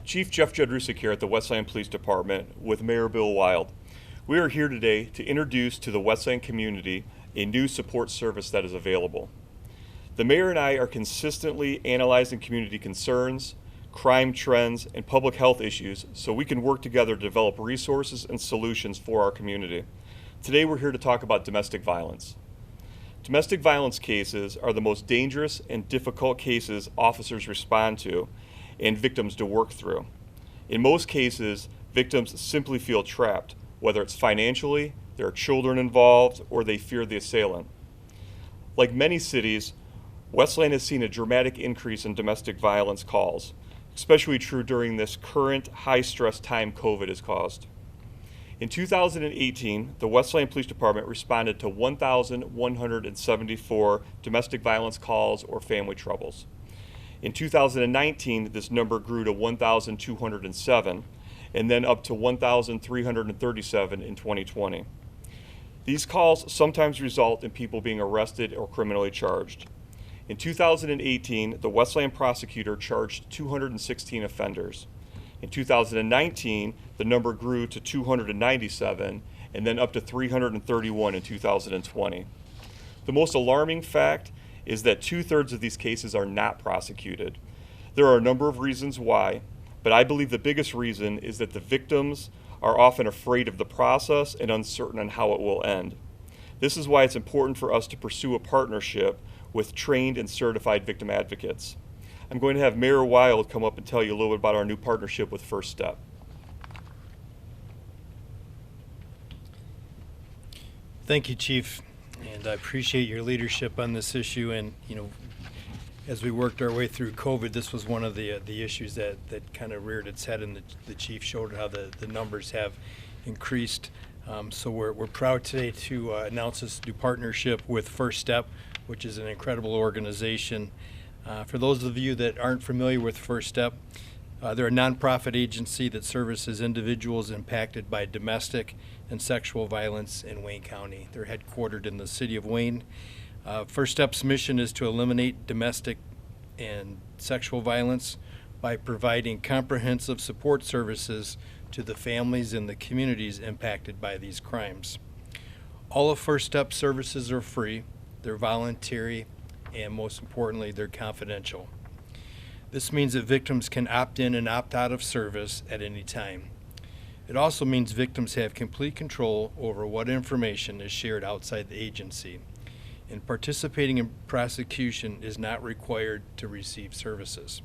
Chief Jeff Jedrusik here at the Westland Police Department with Mayor Bill Wild. We are here today to introduce to the Westland community a new support service that is available. The Mayor and I are consistently analyzing community concerns, crime trends, and public health issues so we can work together to develop resources and solutions for our community. Today we're here to talk about domestic violence. Domestic violence cases are the most dangerous and difficult cases officers respond to and victims to work through. In most cases, victims simply feel trapped, whether it's financially, there are children involved, or they fear the assailant. Like many cities, Westland has seen a dramatic increase in domestic violence calls, especially true during this current high-stress time COVID has caused. In 2018, the Westland Police Department responded to 1,174 domestic violence calls or family troubles. In 2019, this number grew to 1,207, and then up to 1,337 in 2020. These calls sometimes result in people being arrested or criminally charged. In 2018, the Westland prosecutor charged 216 offenders. In 2019, the number grew to 297, and then up to 331 in 2020. The most alarming fact is that 2/3 of these cases are not prosecuted. There are a number of reasons why, but I believe the biggest reason is that the victims are often afraid of the process and uncertain on how it will end. This is why it's important for us to pursue a partnership with trained and certified victim advocates. I'm going to have Mayor Wild come up and tell you a little bit about our new partnership with First Step. Thank you, Chief. And I appreciate your leadership on this issue. And, as we worked our way through COVID, this was one of the issues that kind of reared its head, and the Chief showed how the numbers have increased. So we're proud today to announce this new partnership with First Step, which is an incredible organization. For those of you that aren't familiar with First Step, they're a nonprofit agency that services individuals impacted by domestic and sexual violence in Wayne County. They're headquartered in the city of Wayne. First Step's mission is to eliminate domestic and sexual violence by providing comprehensive support services to the families and the communities impacted by these crimes. All of First Step services are free, they're voluntary, and most importantly, they're confidential. This means that victims can opt in and opt out of service at any time. It also means victims have complete control over what information is shared outside the agency, and participating in prosecution is not required to receive services.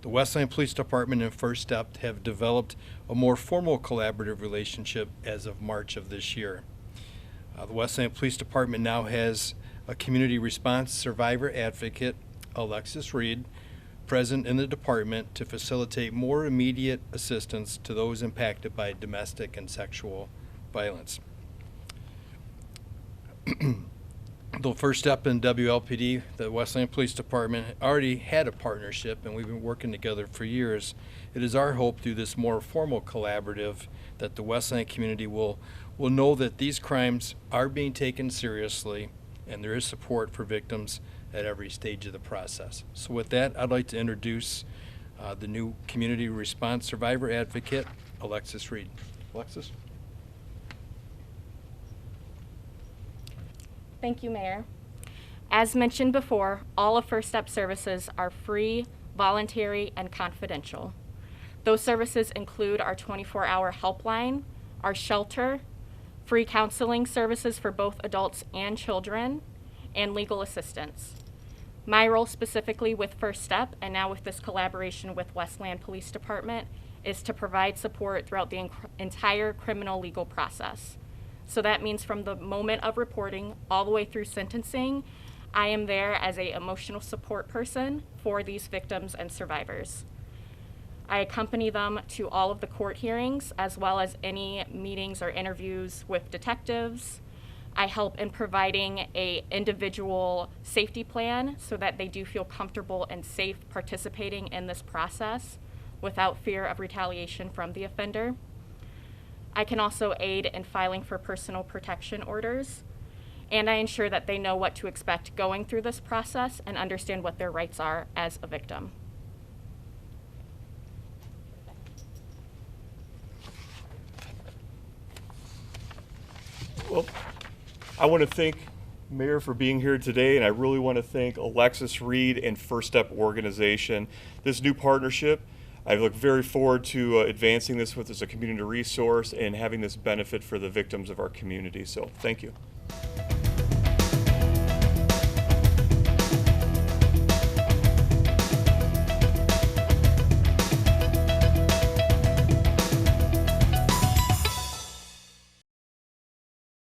The Westland Police Department and First Step have developed a more formal collaborative relationship as of March of this year. The Westland Police Department now has a community response survivor advocate, Alexis Reed, present in the department to facilitate more immediate assistance to those impacted by domestic and sexual violence. Though First Step and WLPD, the Westland Police Department, already had a partnership and we've been working together for years, it is our hope through this more formal collaborative that the Westland community will know that these crimes are being taken seriously and there is support for victims at every stage of the process. So with that, I'd like to introduce the new community response survivor advocate, Alexis Reed. Alexis? Thank you, Mayor. As mentioned before, all of First Step services are free, voluntary, and confidential. Those services include our 24-hour helpline, our shelter, free counseling services for both adults and children, and legal assistance. My role specifically with First Step, and now with this collaboration with Westland Police Department, is to provide support throughout the entire criminal legal process. So that means from the moment of reporting all the way through sentencing, I am there as an emotional support person for these victims and survivors. I accompany them to all of the court hearings, as well as any meetings or interviews with detectives. I help in providing an individual safety plan so that they do feel comfortable and safe participating in this process without fear of retaliation from the offender. I can also aid in filing for personal protection orders, and I ensure that they know what to expect going through this process and understand what their rights are as a victim. I want to thank Mayor for being here today, and I really want to thank Alexis Reed and First Step Organization. This new partnership, I look very forward to advancing this with as a community resource and having this benefit for the victims of our community. So thank you.